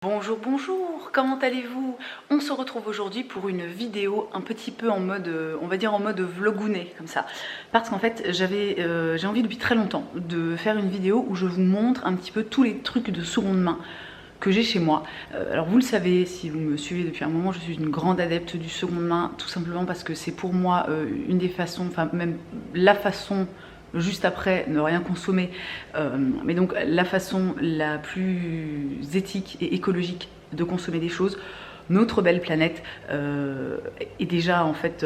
Bonjour, bonjour, comment allez-vous? On se retrouve aujourd'hui pour une vidéo un petit peu en mode, on va dire en mode vlogounet, comme ça. Parce qu'en fait, j'ai envie depuis très longtemps de faire une vidéo où je vous montre un petit peu tous les trucs de seconde main que j'ai chez moi. Alors vous le savez, si vous me suivez depuis un moment, je suis une grande adepte du seconde main, tout simplement parce que c'est pour moi une des façons, enfin même la façon juste après ne rien consommer, mais donc la façon la plus éthique et écologique de consommer des choses. Notre belle planète est déjà en fait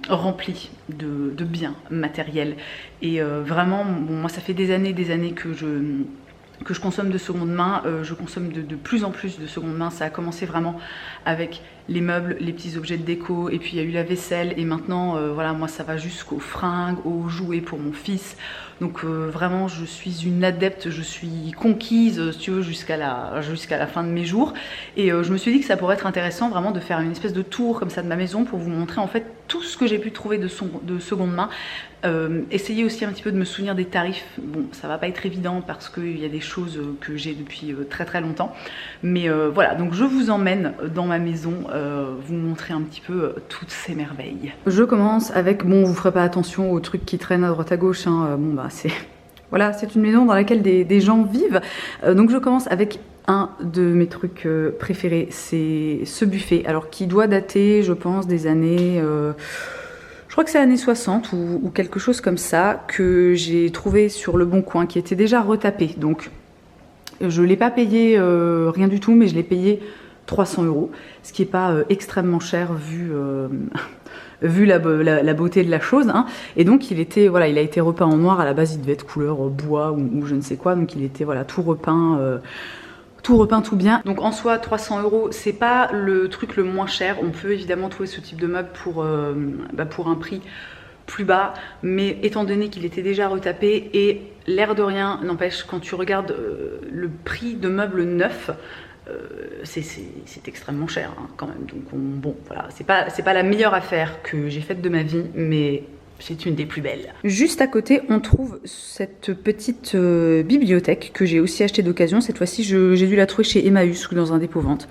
remplie de biens matériels et vraiment, bon, moi ça fait des années que je consomme de seconde main, je consomme de plus en plus de seconde main. Ça a commencé vraiment avec les meubles, les petits objets de déco, et puis il y a eu la vaisselle, et maintenant voilà, moi ça va jusqu'aux fringues, aux jouets pour mon fils. Donc vraiment je suis une adepte, je suis conquise si tu veux jusqu'à la fin de mes jours, et je me suis dit que ça pourrait être intéressant vraiment de faire une espèce de tour comme ça de ma maison pour vous montrer en fait tout ce que j'ai pu trouver de seconde main. Essayer aussi un petit peu de me souvenir des tarifs. Bon, ça va pas être évident parce qu'il y a des choses que j'ai depuis très longtemps, mais voilà, donc je vous emmène dans ma maison, vous montrer un petit peu toutes ces merveilles. Je commence avec, bon, vous ferez pas attention aux trucs qui traînent à droite à gauche, hein. Bon bah c'est voilà, c'est une maison dans laquelle des gens vivent, donc je commence avec un de mes trucs préférés, c'est ce buffet, alors qui doit dater je pense des années je crois que c'est années 60 ou quelque chose comme ça, que j'ai trouvé sur le Bon Coin, qui était déjà retapé. Donc je ne l'ai pas payé rien du tout, mais je l'ai payé 300 €, ce qui n'est pas extrêmement cher vu la beauté de la chose, hein. Et donc il a été repeint en noir. À la base il devait être couleur bois ou je ne sais quoi, donc il était voilà, tout repeint tout bien. Donc en soi 300 €, c'est pas le truc le moins cher. On peut évidemment trouver ce type de meuble pour un prix plus bas, mais étant donné qu'il était déjà retapé, et l'air de rien n'empêche, quand tu regardes le prix de meubles neufs, c'est extrêmement cher hein, quand même. Donc bon voilà, c'est pas la meilleure affaire que j'ai faite de ma vie, mais c'est une des plus belles. Juste à côté, on trouve cette petite bibliothèque que j'ai aussi achetée d'occasion. Cette fois-ci, j'ai dû la trouver chez Emmaüs ou dans un dépôt-vente,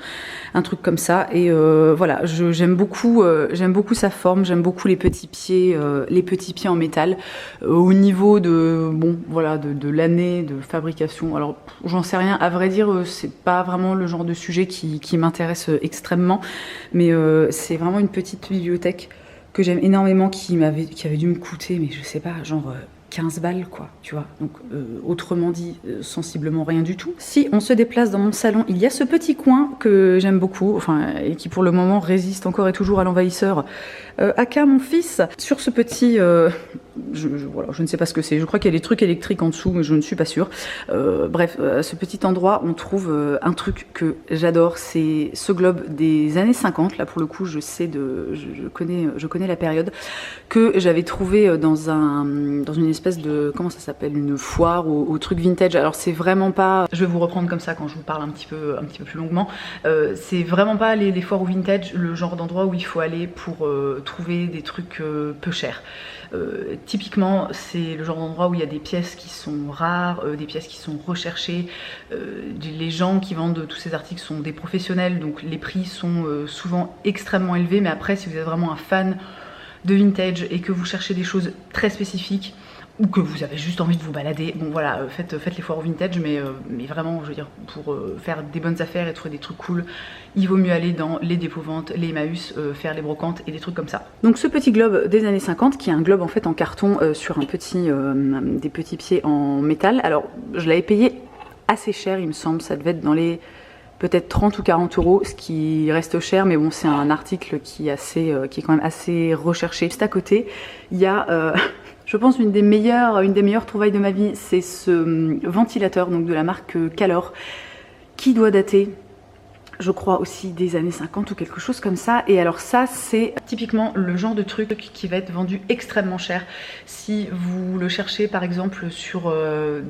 un truc comme ça. Et voilà, j'aime beaucoup sa forme. J'aime beaucoup les petits pieds en métal. Au niveau de bon, voilà, de l'année de fabrication, alors j'en sais rien. À vrai dire, c'est pas vraiment le genre de sujet qui m'intéresse extrêmement, mais c'est vraiment une petite bibliothèque que j'aime énormément, qui avait dû me coûter, mais je sais pas, genre 15 balles quoi, tu vois. Donc autrement dit, sensiblement rien du tout. Si on se déplace dans mon salon, il y a ce petit coin que j'aime beaucoup, enfin, et qui pour le moment résiste encore et toujours à l'envahisseur, aka mon fils. Sur ce petit voilà, je ne sais pas ce que c'est, je crois qu'il y a des trucs électriques en dessous, mais je ne suis pas sûre. Bref, à ce petit endroit, on trouve un truc que j'adore, c'est ce globe des années 50. Là, pour le coup, je connais la période, que j'avais trouvé dans une espèce de, comment ça s'appelle, une foire au truc vintage. Alors, c'est vraiment pas, je vais vous reprendre comme ça quand je vous parle un petit peu plus longuement, c'est vraiment pas les foires au vintage, le genre d'endroit où il faut aller pour trouver des trucs peu chers. Typiquement, c'est le genre d'endroit où il y a des pièces qui sont rares, des pièces qui sont recherchées. Les gens qui vendent tous ces articles sont des professionnels, donc les prix sont souvent extrêmement élevés. Mais après, si vous êtes vraiment un fan de vintage et que vous cherchez des choses très spécifiques, ou que vous avez juste envie de vous balader, bon voilà, faites les foires au vintage, mais vraiment, je veux dire, pour faire des bonnes affaires et trouver des trucs cool, il vaut mieux aller dans les dépôts-ventes, les Emmaüs, faire les brocantes et des trucs comme ça. Donc ce petit globe des années 50, qui est un globe en fait en carton sur des petits pieds en métal. Alors je l'avais payé assez cher, il me semble, ça devait être dans les peut-être 30 ou 40 €, ce qui reste cher, mais bon, c'est un article qui est quand même assez recherché. Juste à côté, il y a je pense une des meilleures trouvailles de ma vie, c'est ce ventilateur, donc de la marque Calor, qui doit dater, je crois aussi des années 50 ou quelque chose comme ça. Et alors ça, c'est typiquement le genre de truc qui va être vendu extrêmement cher. Si vous le cherchez par exemple sur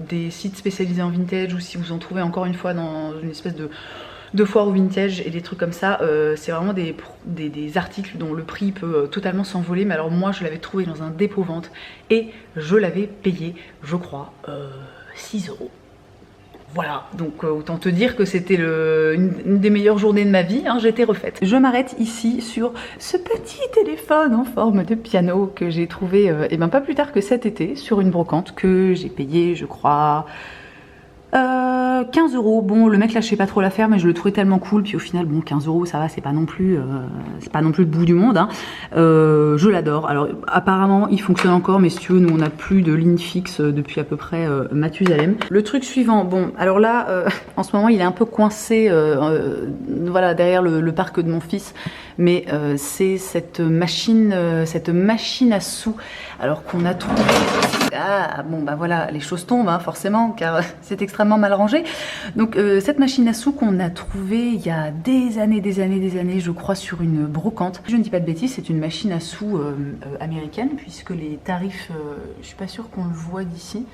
des sites spécialisés en vintage, ou si vous en trouvez encore une fois dans une espèce de foire au vintage et des trucs comme ça, c'est vraiment des articles dont le prix peut totalement s'envoler. Mais alors moi, je l'avais trouvé dans un dépôt-vente et je l'avais payé, je crois, 6 €. Voilà, donc autant te dire que c'était une des meilleures journées de ma vie, hein, j'étais refaite. Je m'arrête ici sur ce petit téléphone en forme de piano que j'ai trouvé et ben pas plus tard que cet été sur une brocante que j'ai payé, je crois, 15 €. Bon, le mec lâchait pas trop l'affaire, mais je le trouvais tellement cool. Puis au final, bon, 15 € ça va, c'est pas non plus le bout du monde, hein. Je l'adore. Alors apparemment il fonctionne encore, mais si tu veux, nous on n'a plus de ligne fixe depuis à peu près Mathusalem. Le truc suivant, bon, alors là en ce moment il est un peu coincé voilà, derrière le parc de mon fils, mais c'est cette machine à sous, alors qu'on a trouvé. Ah bon, bah voilà, les choses tombent, hein, forcément, car c'est extrêmement mal rangé. Donc cette machine à sous qu'on a trouvée il y a des années, je crois, sur une brocante. Je ne dis pas de bêtises, c'est une machine à sous américaine, puisque les tarifs, je suis pas sûre qu'on le voit d'ici,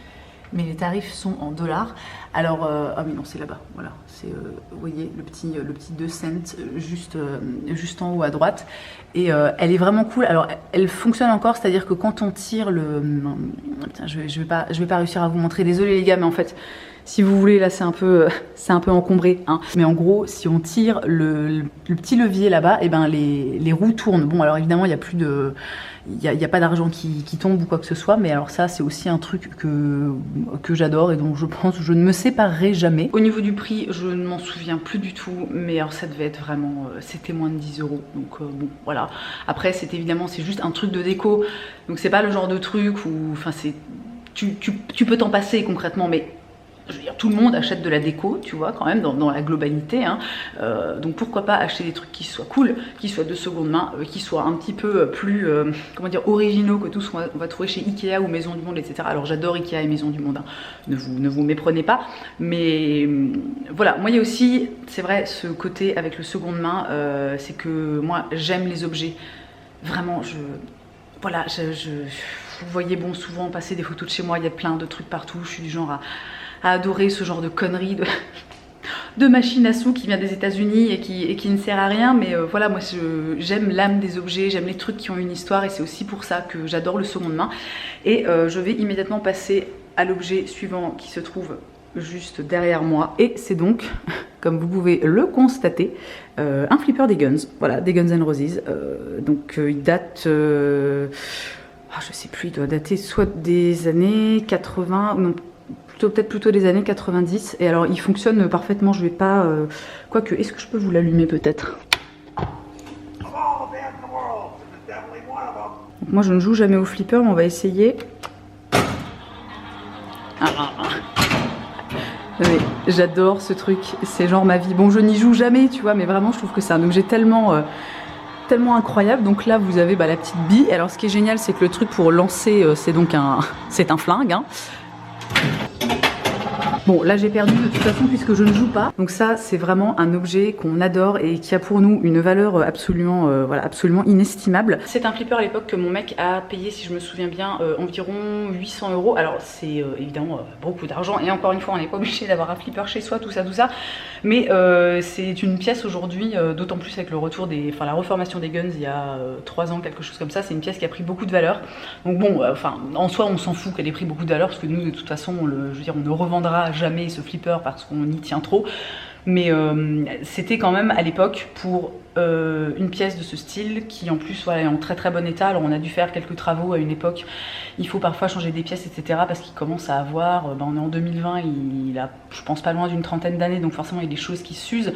mais les tarifs sont en dollars. Alors, ah oui non, c'est là-bas, voilà, c'est, vous voyez, le petit 2 cents juste en haut à droite. Et elle est vraiment cool. Alors, elle fonctionne encore, c'est-à-dire que quand on tire putain, je vais pas réussir à vous montrer, désolé les gars, mais en fait, si vous voulez, là c'est un peu encombré, hein. Mais en gros, si on tire le petit levier là-bas, et ben les roues tournent. Bon, alors évidemment, il y a plus de... Il y a pas d'argent qui tombe ou quoi que ce soit, mais alors ça c'est aussi un truc que j'adore et dont je pense que je ne me séparerai jamais. Au niveau du prix, je ne m'en souviens plus du tout, mais alors ça devait être vraiment, c'était moins de 10 €, donc bon voilà. Après c'est juste un truc de déco, donc c'est pas le genre de truc où, enfin c'est, tu peux t'en passer concrètement, mais je veux dire, tout le monde achète de la déco, tu vois, quand même, dans la globalité, hein. Donc pourquoi pas acheter des trucs qui soient cool, qui soient de seconde main, qui soient un petit peu plus, comment dire, originaux que tout ce qu'on va trouver chez Ikea ou Maison du Monde, etc. Alors j'adore Ikea et Maison du Monde, hein. Ne vous méprenez pas, mais voilà, moi il y a aussi, c'est vrai, ce côté avec le seconde main, c'est que moi j'aime les objets, vraiment, voilà, vous voyez, bon, souvent passer des photos de chez moi, il y a plein de trucs partout, je suis du genre à adorer ce genre de conneries de machine à sous qui vient des États-Unis et qui ne sert à rien, mais voilà, moi j'aime l'âme des objets, j'aime les trucs qui ont une histoire, et c'est aussi pour ça que j'adore le seconde main. Et je vais immédiatement passer à l'objet suivant qui se trouve juste derrière moi, et c'est donc, comme vous pouvez le constater, un flipper des Guns, voilà, des Guns N' Roses. Donc il date, je sais plus, il doit dater soit des années 80, non, peut-être plutôt des années 90. Et alors il fonctionne parfaitement, je vais pas... quoique, est-ce que je peux vous l'allumer peut-être? Moi je ne joue jamais au flipper, mais on va essayer. J'adore ce truc, c'est genre ma vie. Bon, je n'y joue jamais, tu vois, mais vraiment je trouve que c'est un objet tellement incroyable. Donc là vous avez la petite bille. Alors ce qui est génial, c'est que le truc pour lancer, c'est un flingue, hein. Bon, là j'ai perdu de toute façon puisque je ne joue pas. Donc ça, c'est vraiment un objet qu'on adore et qui a pour nous une valeur absolument, voilà, absolument inestimable. C'est un flipper à l'époque que mon mec a payé, si je me souviens bien, environ 800 €. Alors c'est évidemment beaucoup d'argent, et encore une fois, on n'est pas obligé d'avoir un flipper chez soi, tout ça. Mais c'est une pièce aujourd'hui, d'autant plus avec le retour la reformation des Guns il y a 3 ans, quelque chose comme ça. C'est une pièce qui a pris beaucoup de valeur. Donc bon, en soi, on s'en fout qu'elle ait pris beaucoup de valeur, parce que nous, de toute façon, je veux dire, on ne revendra jamais ce flipper parce qu'on y tient trop. Mais c'était quand même à l'époque pour une pièce de ce style qui en plus, voilà, est en très bon état. Alors on a dû faire quelques travaux à une époque, il faut parfois changer des pièces, etc. parce qu'il commence à avoir, on est en 2020, il a, je pense, pas loin d'une trentaine d'années, donc forcément il y a des choses qui s'usent.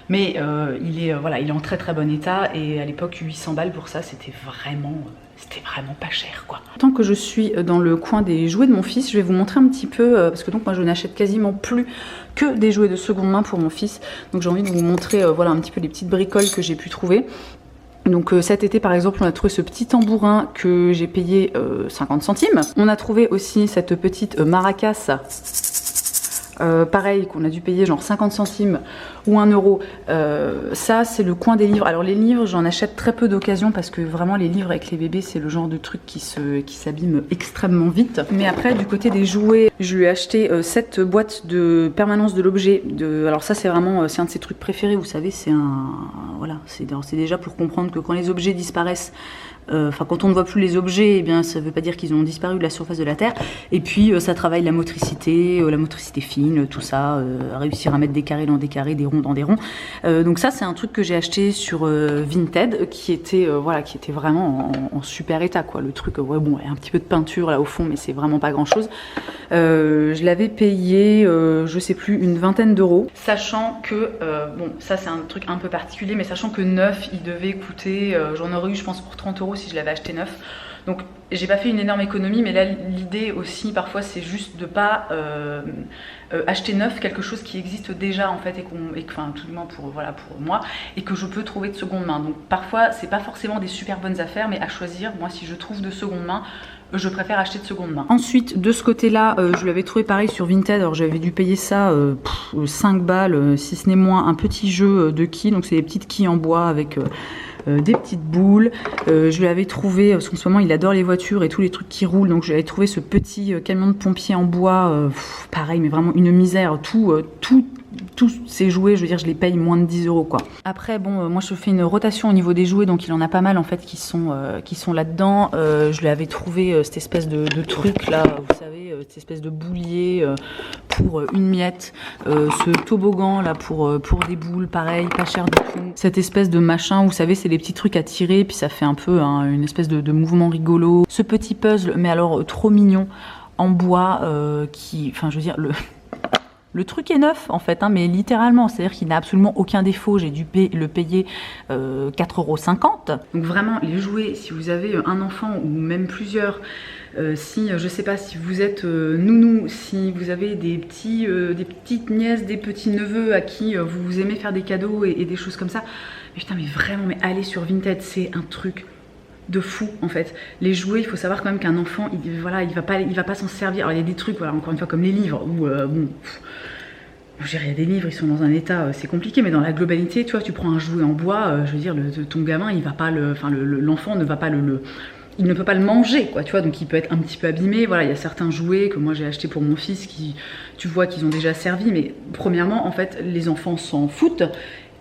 Mais il est en très bon état, et à l'époque 800 balles pour ça, c'était vraiment pas cher, quoi. Tant que je suis dans le coin des jouets de mon fils, je vais vous montrer un petit peu, parce que donc moi je n'achète quasiment plus que des jouets de seconde main pour mon fils. Donc j'ai envie de vous montrer voilà, un petit peu les petites bricoles que j'ai pu trouver. Donc cet été par exemple, on a trouvé ce petit tambourin que j'ai payé 50 centimes. On a trouvé aussi cette petite maracas. Pareil, qu'on a dû payer genre 50 centimes ou 1 €. Ça c'est le coin des livres. Alors les livres, j'en achète très peu d'occasion, parce que vraiment les livres avec les bébés, c'est le genre de truc qui s'abîme extrêmement vite. Mais après, du côté des jouets, je lui ai acheté cette boîte de permanence de l'objet. Alors ça c'est vraiment, c'est un de ses trucs préférés, vous savez, c'est un... Voilà, c'est déjà pour comprendre que quand les objets disparaissent, Enfin, quand on ne voit plus les objets, eh bien, ça ne veut pas dire qu'ils ont disparu de la surface de la Terre. Et puis, ça travaille la motricité fine, tout ça, réussir à mettre des carrés dans des carrés, des ronds dans des ronds. Donc ça, c'est un truc que j'ai acheté sur Vinted, qui était vraiment en super état, quoi. Le truc, ouais, bon, il y a un petit peu de peinture là au fond, mais c'est vraiment pas grand-chose. Je l'avais payé, je sais plus, une vingtaine d'euros, sachant que, bon, ça c'est un truc un peu particulier, mais sachant que neuf, il devait coûter, j'en aurais eu, je pense, pour 30 euros si je l'avais acheté neuf. Donc j'ai pas fait une énorme économie, mais là l'idée aussi parfois c'est juste de pas acheter neuf quelque chose qui existe déjà en fait enfin tout du moins pour moi, et que je peux trouver de seconde main. Donc parfois c'est pas forcément des super bonnes affaires, mais à choisir, moi si je trouve de seconde main, je préfère acheter de seconde main. Ensuite, de ce côté-là, je l'avais trouvé pareil sur Vinted. Alors j'avais dû payer ça 5 balles, si ce n'est moins, un petit jeu de quilles. Donc c'est des petites quilles en bois avec des petites boules. Je l'avais trouvé, parce qu'en ce moment il adore les voitures et tous les trucs qui roulent. Donc j'avais trouvé ce petit camion de pompier en bois, pareil, mais vraiment une misère. Tous ces jouets, je veux dire, je les paye moins de 10 euros, quoi. Après, bon, moi je fais une rotation au niveau des jouets, donc il en a pas mal en fait qui sont là-dedans. Je lui avais trouvé cette espèce de truc là, vous savez, cette espèce de boulier pour une miette, ce toboggan là pour des boules, pareil, pas cher du tout. Cette espèce de machin, vous savez, c'est des petits trucs à tirer, puis ça fait un peu une espèce de mouvement rigolo. Ce petit puzzle, mais alors trop mignon, en bois, enfin je veux dire, le truc est neuf en fait, hein, mais littéralement, c'est-à-dire qu'il n'a absolument aucun défaut. J'ai dû le payer 4,50 €. Donc vraiment, les jouets, si vous avez un enfant ou même plusieurs, si je sais pas, si vous êtes nounou, si vous avez des petites nièces, des petits neveux à qui vous aimez faire des cadeaux et des choses comme ça, mais putain, mais vraiment, mais allez sur Vinted, c'est un truc de fou en fait. Les jouets, il faut savoir quand même qu'un enfant, il va pas s'en servir. Alors il y a des trucs, voilà, encore une fois, comme les livres où bon, je dirais, il y a des livres, ils sont dans un état, c'est compliqué, mais dans la globalité, tu vois, tu prends un jouet en bois, je veux dire, ton gamin, il va pas l'enfant ne va pas il ne peut pas le manger, quoi, tu vois, donc il peut être un petit peu abîmé. Voilà, il y a certains jouets que moi j'ai acheté pour mon fils qui, tu vois, qu'ils ont déjà servi, mais premièrement, en fait, les enfants s'en foutent,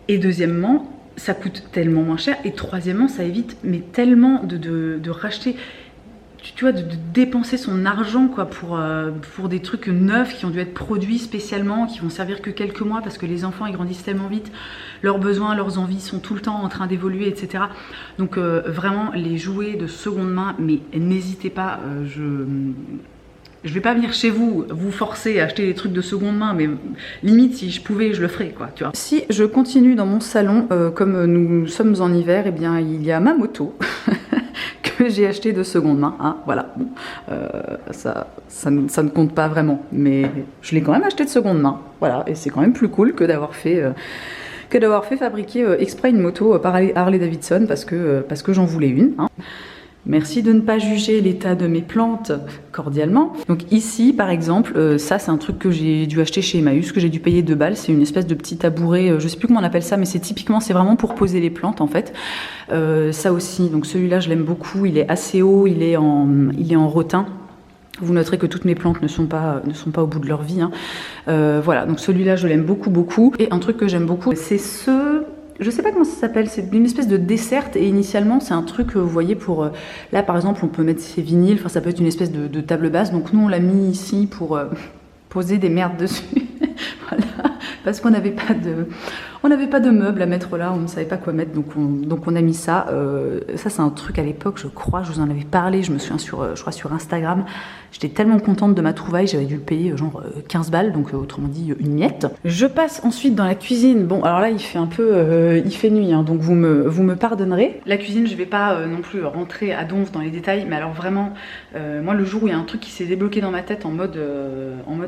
et deuxièmement, ça coûte tellement moins cher, et troisièmement, ça évite mais tellement de racheter, tu vois, de dépenser son argent, quoi, pour des trucs neufs qui ont dû être produits spécialement, qui vont servir que quelques mois, parce que les enfants ils grandissent tellement vite, leurs besoins, leurs envies sont tout le temps en train d'évoluer, etc. Donc vraiment, les jouets de seconde main, mais n'hésitez pas, je vais pas venir chez vous forcer à acheter des trucs de seconde main, mais limite si je pouvais, je le ferais, quoi, tu vois. Si je continue dans mon salon, comme nous sommes en hiver, eh bien il y a ma moto que j'ai acheté de seconde main, hein, voilà. Bon, ça ne compte pas vraiment, mais je l'ai quand même acheté de seconde main, voilà, et c'est quand même plus cool que d'avoir fait fabriquer exprès une moto par Harley Davidson, parce que j'en voulais une, hein. Merci de ne pas juger l'état de mes plantes cordialement. Donc ici, par exemple, ça c'est un truc que j'ai dû acheter chez Emmaüs, que j'ai dû payer 2 balles. C'est une espèce de petit tabouret, je sais plus comment on appelle ça, mais c'est vraiment pour poser les plantes en fait. Ça aussi, donc celui-là je l'aime beaucoup, il est assez haut, il est en rotin. Vous noterez que toutes mes plantes ne sont pas au bout de leur vie, hein. Voilà, donc celui-là je l'aime beaucoup, beaucoup. Et un truc que j'aime beaucoup, c'est je sais pas comment ça s'appelle, c'est une espèce de dessert, et initialement c'est un truc, vous voyez, pour là par exemple on peut mettre ses vinyles, enfin ça peut être une espèce de table basse, donc nous on l'a mis ici pour poser des merdes dessus. Voilà, parce qu'on n'avait pas de meubles à mettre là, on ne savait pas quoi mettre, donc on a mis ça. Ça c'est un truc à l'époque, je crois, je vous en avais parlé, je me souviens je crois sur Instagram. J'étais tellement contente de ma trouvaille, j'avais dû le payer genre 15 balles, donc autrement dit une miette. Je passe ensuite dans la cuisine. Bon, alors là il fait un peu, il fait nuit, hein, donc vous me pardonnerez. La cuisine, je vais pas non plus rentrer à donf dans les détails, mais alors vraiment, moi le jour où il y a un truc qui s'est débloqué dans ma tête en mode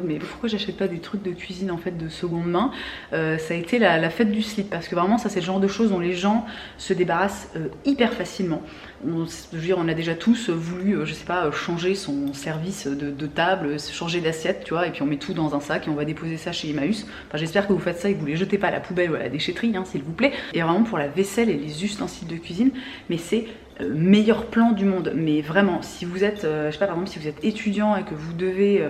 mais pourquoi j'achète pas des trucs de cuisine en fait de seconde main, ça a été la fête du slip, parce que vraiment ça c'est le genre de choses dont les gens se débarrassent hyper facilement. Je veux dire, on a déjà tous voulu, je sais pas, changer son service de table, changer d'assiette, tu vois, et puis on met tout dans un sac et on va déposer ça chez Emmaüs. Enfin, j'espère que vous faites ça et que vous les jetez pas à la poubelle ou à la déchetterie, hein, s'il vous plaît. Et vraiment pour la vaisselle et les ustensiles de cuisine, mais c'est meilleur plan du monde. Mais vraiment, si vous êtes, je sais pas, par exemple, si vous êtes étudiant et que vous devez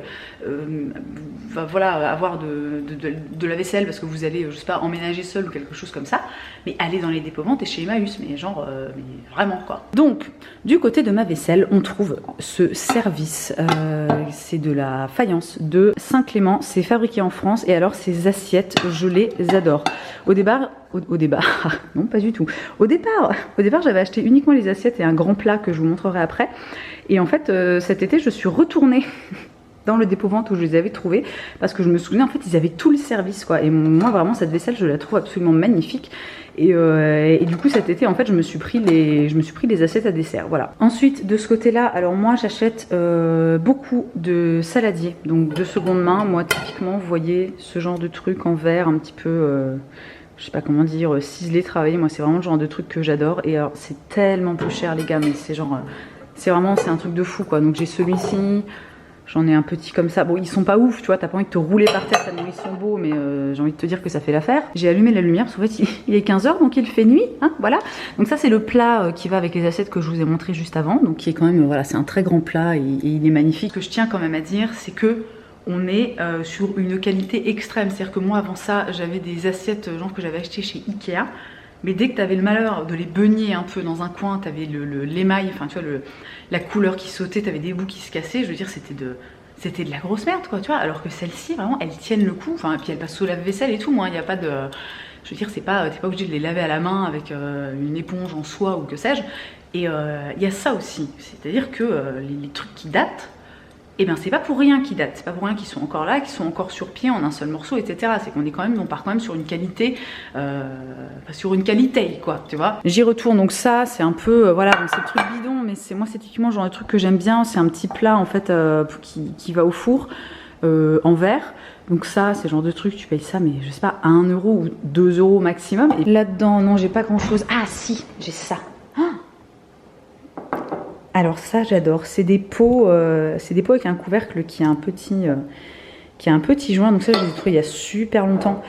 voilà, avoir de la vaisselle parce que vous allez, je sais pas, emménager seul ou quelque chose comme ça, mais allez dans les dépôts-ventes et chez Emmaüs, mais genre, mais vraiment quoi. Donc Donc, du côté de ma vaisselle, on trouve ce service. C'est de la faïence de Saint-Clément. C'est fabriqué en France. Et alors, ces assiettes, je les adore. Au départ, non, pas du tout. Au départ, j'avais acheté uniquement les assiettes et un grand plat que je vous montrerai après. Et en fait, cet été, je suis retournée dans le dépôt-vente où je les avais trouvés, parce que je me souvenais, en fait, ils avaient tout le service, quoi. Et moi, vraiment, cette vaisselle, je la trouve absolument magnifique. Et du coup, cet été, en fait, je me suis pris les assiettes à dessert, voilà. Ensuite, de ce côté-là, alors moi, j'achète beaucoup de saladiers, donc de seconde main. Moi, typiquement, vous voyez, ce genre de truc en verre, un petit peu... je sais pas comment dire, ciselé, travaillé. Moi, c'est vraiment le genre de truc que j'adore. Et alors, c'est tellement peu cher, les gars, mais c'est genre... c'est un truc de fou, quoi. Donc, j'ai celui-ci... J'en ai un petit comme ça. Bon, ils sont pas ouf, tu vois, t'as pas envie de te rouler par terre tellement ils sont beaux, mais j'ai envie de te dire que ça fait l'affaire. J'ai allumé la lumière parce qu'en fait, il est 15 h, donc il fait nuit, hein, voilà. Donc ça, c'est le plat qui va avec les assiettes que je vous ai montré juste avant, donc qui est quand même, voilà, c'est un très grand plat et il est magnifique. Ce que je tiens quand même à dire, c'est que on est sur une qualité extrême. C'est-à-dire que moi, avant ça, j'avais des assiettes genre que j'avais achetées chez Ikea. Mais dès que tu avais le malheur de les beugner un peu dans un coin, tu avais l'émail, enfin tu vois, la couleur qui sautait, tu avais des bouts qui se cassaient, je veux dire, c'était de la grosse merde, quoi, tu vois. Alors que celles-ci, vraiment, elles tiennent le coup, enfin, et puis elles passent sous lave-vaisselle et tout, moi, il n'y a pas de... Je veux dire, t'es pas obligé de les laver à la main avec une éponge en soie ou que sais-je. Et il y a ça aussi, c'est-à-dire que les trucs qui datent, et bien c'est pas pour rien qu'ils datent, c'est pas pour rien qu'ils sont encore là, qu'ils sont encore sur pied en un seul morceau, etc. C'est qu'on est quand même, on part quand même sur une qualité, sur une qualité, quoi, tu vois. J'y retourne, donc ça c'est un peu, voilà, c'est le truc bidon, mais c'est moi c'est typiquement le genre de truc que j'aime bien, c'est un petit plat en fait qui va au four en verre. Donc ça, c'est le genre de truc, tu payes ça, mais je sais pas, à 1 € ou 2 € maximum. Et là-dedans, non, j'ai pas grand-chose. Ah si, j'ai ça. Alors ça j'adore, c'est des pots avec un couvercle qui a un petit joint. Donc ça je les ai trouvés il y a super longtemps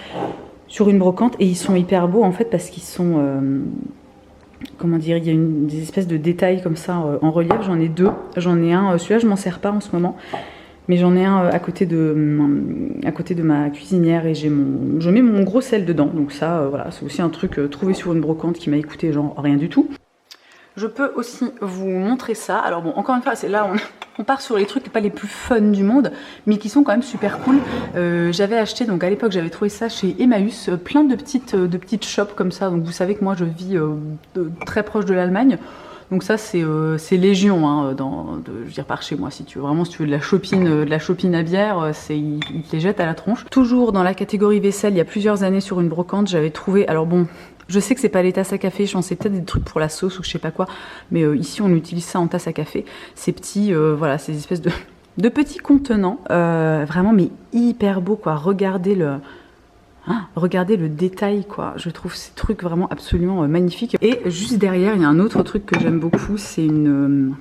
sur une brocante et ils sont hyper beaux en fait parce qu'ils sont, comment dire, il y a des espèces de détails comme ça en relief. J'en ai deux, j'en ai un, celui-là je m'en sers pas en ce moment, mais j'en ai un à côté de ma cuisinière et je mets mon gros sel dedans. Donc ça voilà, c'est aussi un truc trouvé sur une brocante qui m'a coûté genre rien du tout. Je peux aussi vous montrer ça. Alors bon, encore une fois, c'est là on part sur les trucs pas les plus fun du monde, mais qui sont quand même super cool. J'avais acheté, donc à l'époque, j'avais trouvé ça chez Emmaüs, plein de petites shops comme ça. Donc vous savez que moi, je vis très proche de l'Allemagne. Donc ça, c'est légion, hein, je veux dire, par chez moi. Si tu veux de la chopine à bière, ils te les jettent à la tronche. Toujours dans la catégorie vaisselle, il y a plusieurs années sur une brocante, j'avais trouvé, alors bon, je sais que c'est pas les tasses à café, je pensais peut-être des trucs pour la sauce ou je sais pas quoi, mais ici on utilise ça en tasse à café. Ces petits, voilà, ces espèces de petits contenants, vraiment mais hyper beaux, quoi. Regardez le détail, quoi. Je trouve ces trucs vraiment absolument magnifiques. Et juste derrière, il y a un autre truc que j'aime beaucoup, c'est une...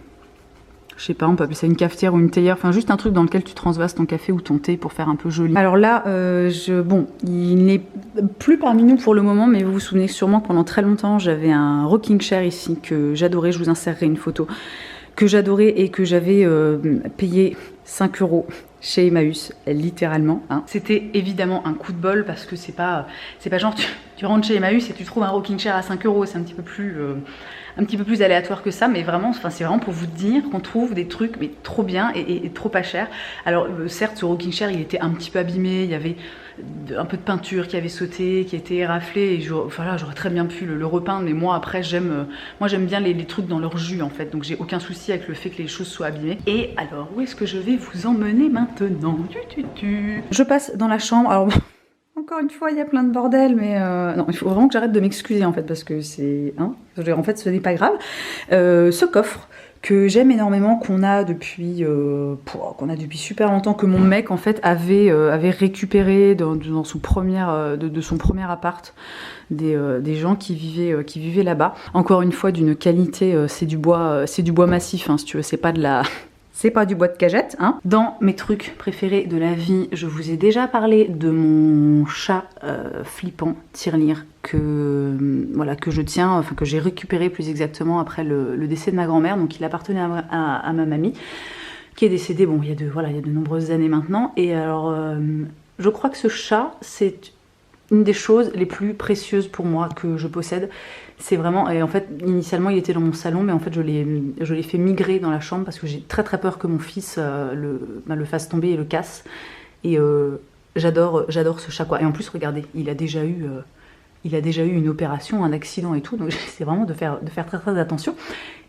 je sais pas, on peut appeler ça une cafetière ou une théière, enfin juste un truc dans lequel tu transvases ton café ou ton thé pour faire un peu joli. Alors là, bon, il n'est plus parmi nous pour le moment, mais vous vous souvenez sûrement que pendant très longtemps, j'avais un rocking chair ici que j'adorais, je vous insérerai une photo, que j'adorais et que j'avais payé 5 € chez Emmaüs, littéralement. Hein. C'était évidemment un coup de bol parce que c'est pas genre tu rentres chez Emmaüs et tu trouves un rocking chair à 5 €, c'est un petit peu plus aléatoire que ça, mais vraiment, c'est vraiment pour vous dire qu'on trouve des trucs mais trop bien et trop pas cher. Alors certes, ce rocking chair, il était un petit peu abîmé, il y avait un peu de peinture qui avait sauté, qui était éraflée, et voilà, j'aurais très bien pu le repeindre, mais moi après j'aime bien les trucs dans leur jus en fait, donc j'ai aucun souci avec le fait que les choses soient abîmées. Et alors, où est-ce que je vais vous emmener maintenant? Je passe dans la chambre, alors encore une fois, il y a plein de bordel, mais non, il faut vraiment que j'arrête de m'excuser en fait, parce que c'est... Hein, en fait, ce n'est pas grave. Ce coffre que j'aime énormément, qu'on a depuis super longtemps, que mon mec en fait avait récupéré dans son de son premier appart, des gens qui vivaient là-bas. Encore une fois, d'une qualité, c'est du bois massif, hein, si tu veux, c'est pas du bois de cagette, hein. Dans mes trucs préférés de la vie, je vous ai déjà parlé de mon chat flippant, tirelire, que je tiens, enfin que j'ai récupéré plus exactement après le décès de ma grand-mère. Donc il appartenait à ma mamie, qui est décédée, bon, il y a de nombreuses années maintenant. Et alors, je crois que ce chat, c'est une des choses les plus précieuses pour moi que je possède. C'est vraiment, et en fait initialement il était dans mon salon, mais en fait je l'ai fait migrer dans la chambre parce que j'ai très peur que mon fils le fasse tomber et le casse. Et j'adore ce chat quoi. Et en plus regardez, il a déjà eu une opération, un accident et tout, donc j'essaie vraiment de faire très attention.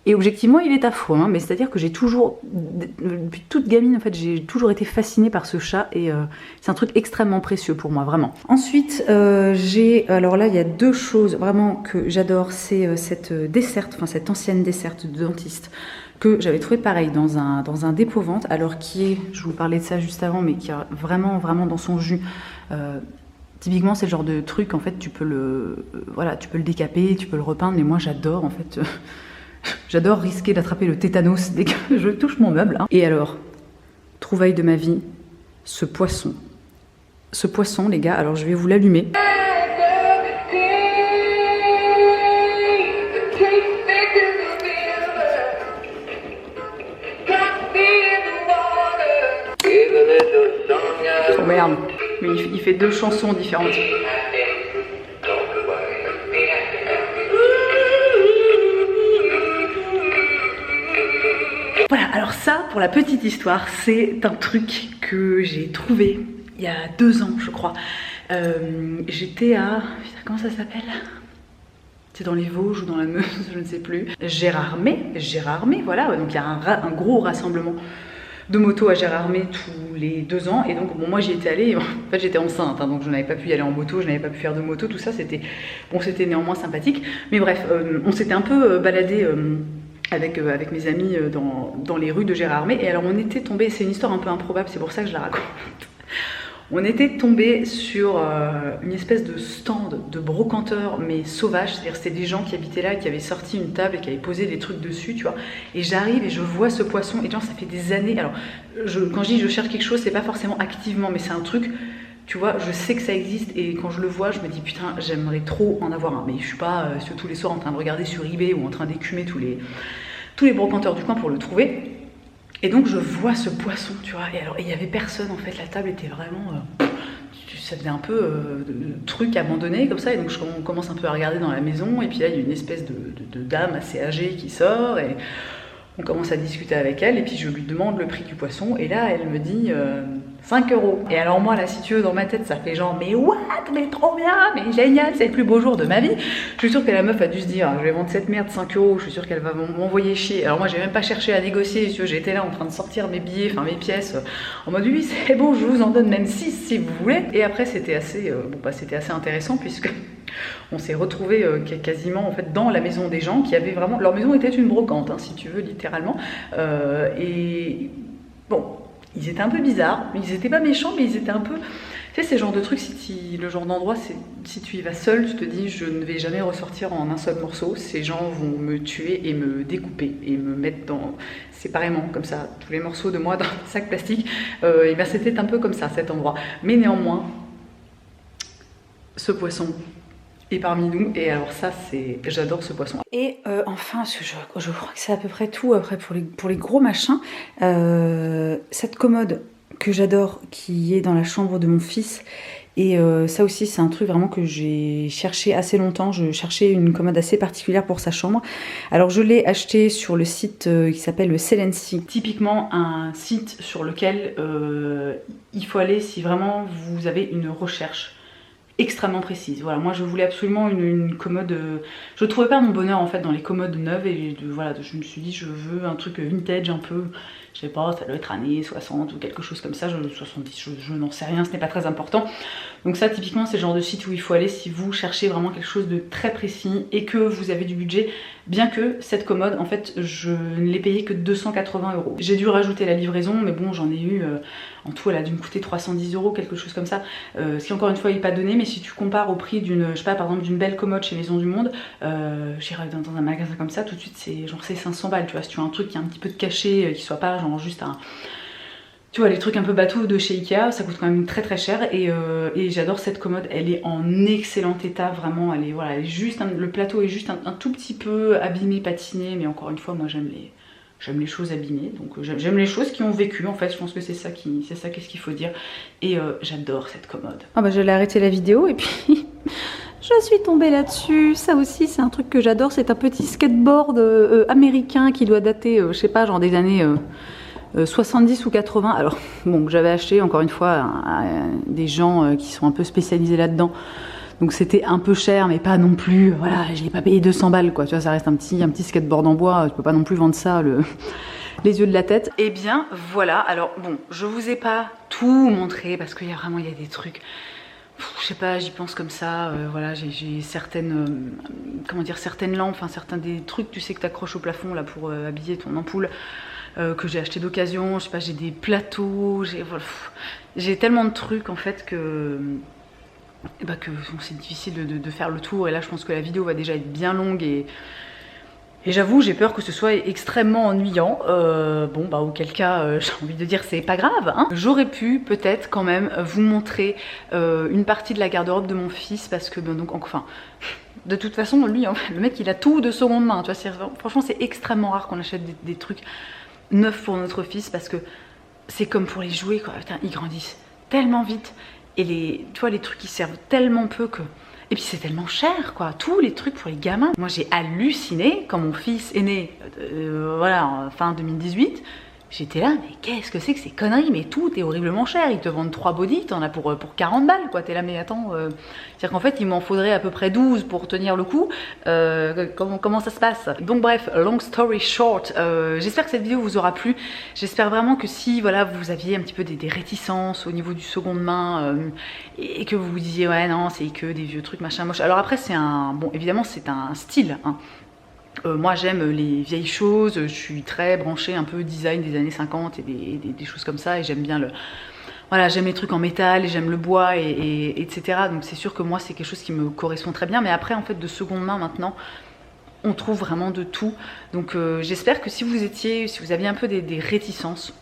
Et objectivement, il est affreux, hein, mais c'est-à-dire que j'ai toujours, depuis toute gamine, en fait, j'ai toujours été fascinée par ce chat et c'est un truc extrêmement précieux pour moi, vraiment. Ensuite, alors là, il y a deux choses vraiment que j'adore, c'est cette desserte, enfin cette ancienne desserte de dentiste que j'avais trouvé pareil dans un dépôt-vente, alors qui est, je vous parlais de ça juste avant, mais qui est vraiment dans son jus. Typiquement, c'est le genre de truc, en fait, tu peux le décaper, tu peux le repeindre, mais moi j'adore, en fait, j'adore risquer d'attraper le tétanos dès que je touche mon meuble. Hein. Et alors, trouvaille de ma vie, ce poisson. Ce poisson, les gars, alors je vais vous l'allumer. Oh merde, mais il fait deux chansons différentes. Voilà, alors ça, pour la petite histoire, c'est un truc que j'ai trouvé il y a 2 ans, je crois. J'étais à... Comment ça s'appelle ? C'est dans les Vosges ou dans la Meuse, je ne sais plus. Gérardmer, voilà. Donc il y a un gros rassemblement de moto à Gérardmer tous les 2 ans. Et donc, bon, moi j'y étais allée. En fait, j'étais enceinte, hein, donc je n'avais pas pu y aller en moto, je n'avais pas pu faire de moto, tout ça. C'était néanmoins sympathique. Mais bref, on s'était un peu baladé... Avec mes amis dans les rues de Gérardmer. Et alors on était tombé, c'est une histoire un peu improbable, c'est pour ça que je la raconte. On était tombé sur une espèce de stand de brocanteurs, mais sauvage. C'est-à-dire c'était des gens qui habitaient là, qui avaient sorti une table et qui avaient posé des trucs dessus, tu vois. Et j'arrive et je vois ce poisson, et genre ça fait des années. Alors quand je dis je cherche quelque chose, c'est pas forcément activement, mais c'est un truc... Tu vois, je sais que ça existe et quand je le vois, je me dis putain, j'aimerais trop en avoir un. Mais je suis pas tous les soirs en train de regarder sur eBay ou en train d'écumer tous les brocanteurs du coin pour le trouver. Et donc je vois ce poisson, tu vois. Et alors il y avait personne en fait, la table était vraiment... ça faisait un peu de truc abandonné comme ça. Et donc on commence un peu à regarder dans la maison. Et puis là il y a une espèce de dame assez âgée qui sort et... On commence à discuter avec elle et puis je lui demande le prix du poisson et là elle me dit 5 €. Et alors moi là si tu veux dans ma tête ça fait genre mais what, mais trop bien, mais génial, c'est le plus beau jour de ma vie. Je suis sûre que la meuf a dû se dire je vais vendre cette merde 5 €, je suis sûre qu'elle va m'envoyer chier. Alors moi j'ai même pas cherché à négocier, si j'étais là en train de sortir mes billets, enfin mes pièces en mode oui c'est bon je vous en donne même 6 si vous voulez. Et après c'était assez, c'était assez intéressant puisque... On s'est retrouvés quasiment en fait dans la maison des gens qui avaient vraiment... Leur maison était une brocante, hein, si tu veux, littéralement. Et bon, ils étaient un peu bizarres, mais ils étaient pas méchants, mais ils étaient un peu... Tu sais, c'est le genre de truc, le genre d'endroit, si tu y vas seul, tu te dis je ne vais jamais ressortir en un seul morceau. Ces gens vont me tuer et me découper et me mettre séparément, comme ça, tous les morceaux de moi dans un sac plastique. Et bien c'était un peu comme ça, cet endroit. Mais néanmoins, ce poisson... Et parmi nous, et alors ça c'est, j'adore ce poisson. Et enfin, je crois que c'est à peu près tout après pour les gros machins. Cette commode que j'adore, qui est dans la chambre de mon fils. Et ça aussi c'est un truc vraiment que j'ai cherché assez longtemps. Je cherchais une commode assez particulière pour sa chambre. Alors je l'ai acheté sur le site qui s'appelle le Selency. Typiquement un site sur lequel il faut aller si vraiment vous avez une recherche extrêmement précise. Voilà, moi je voulais absolument une commode... je ne trouvais pas mon bonheur en fait dans les commodes neuves et voilà, je me suis dit je veux un truc vintage un peu, je sais pas, ça doit être années 60 ou quelque chose comme ça, 70, je n'en sais rien, ce n'est pas très important. Donc ça typiquement c'est le genre de site où il faut aller si vous cherchez vraiment quelque chose de très précis et que vous avez du budget, bien que cette commode en fait je ne l'ai payée que 280 €. J'ai dû rajouter la livraison mais bon j'en ai eu, en tout elle a dû me coûter 310 €, quelque chose comme ça, ce qui encore une fois n'est pas donné, mais si tu compares au prix d'une, je sais pas, par exemple d'une belle commode chez Maison du Monde, j'irai dans un magasin comme ça, tout de suite c'est genre c'est 500 balles, tu vois, si tu as un truc qui a un petit peu de cachet, qui soit pas genre juste un... Tu vois, les trucs un peu bateaux de chez Ikea, ça coûte quand même très très cher et j'adore cette commode, elle est en excellent état, vraiment, elle est, voilà, elle est juste, le plateau est juste un tout petit peu abîmé, patiné, mais encore une fois, moi j'aime J'aime les choses abîmées, donc j'aime les choses qui ont vécu en fait, je pense que c'est ça qu'est-ce qu'il faut dire. Et j'adore cette commode. Ah bah j'allais arrêter la vidéo et puis je suis tombée là-dessus. Ça aussi c'est un truc que j'adore, c'est un petit skateboard américain qui doit dater, je sais pas, genre des années 70 ou 80. Alors bon, j'avais acheté encore une fois à des gens qui sont un peu spécialisés là-dedans. Donc c'était un peu cher, mais pas non plus, voilà, je l'ai pas payé 200 balles, quoi. Tu vois, ça reste un petit skateboard en bois, tu peux pas non plus vendre ça les yeux de la tête. Eh bien, voilà, alors bon, je vous ai pas tout montré, parce qu'il y a des trucs, je sais pas, j'y pense comme ça, voilà, j'ai certaines, comment dire, certaines lampes, enfin certains des trucs, tu sais, que t'accroches au plafond, là, pour habiller ton ampoule, que j'ai acheté d'occasion, je sais pas, j'ai des plateaux, j'ai tellement de trucs, en fait, que c'est difficile de faire le tour. Et là je pense que la vidéo va déjà être bien longue et j'avoue j'ai peur que ce soit extrêmement ennuyant. Bon bah auquel cas j'ai envie de dire c'est pas grave hein. J'aurais pu peut-être quand même vous montrer une partie de la garde-robe de mon fils parce que donc enfin de toute façon lui le mec il a tout de seconde main, tu vois, franchement c'est extrêmement rare qu'on achète des trucs neufs pour notre fils parce que c'est comme pour les jouets quoi. Putain, ils grandissent tellement vite. Et tu vois, les trucs qui servent tellement peu que... Et puis c'est tellement cher quoi, tous les trucs pour les gamins. Moi j'ai halluciné quand mon fils est né, voilà, en fin 2018. J'étais là, mais qu'est-ce que c'est que ces conneries? Mais tout est horriblement cher, ils te vendent 3 body, t'en as pour 40 balles quoi. T'es là, mais attends, c'est-à-dire qu'en fait il m'en faudrait à peu près 12 pour tenir le coup. Comment ça se passe? Donc bref, long story short, j'espère que cette vidéo vous aura plu. J'espère vraiment que si voilà, vous aviez un petit peu des réticences au niveau du seconde main et que vous vous disiez ouais non c'est que des vieux trucs machin moche. Alors après c'est un, bon évidemment c'est un style hein. Moi j'aime les vieilles choses, je suis très branchée un peu design des années 50 et des choses comme ça et j'aime bien voilà, j'aime les trucs en métal et j'aime le bois etc. Donc c'est sûr que moi c'est quelque chose qui me correspond très bien, mais après en fait de seconde main maintenant on trouve vraiment de tout. Donc j'espère que si vous aviez un peu des réticences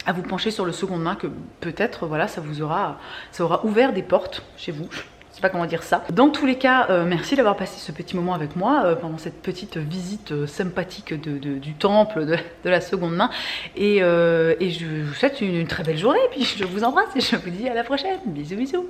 à vous pencher sur le seconde main, que peut-être voilà ça aura ouvert des portes chez vous. Je sais pas comment dire ça. Dans tous les cas, merci d'avoir passé ce petit moment avec moi pendant cette petite visite sympathique du temple de la seconde main. Et je vous souhaite une très belle journée. Puis je vous embrasse et je vous dis à la prochaine. Bisous bisous.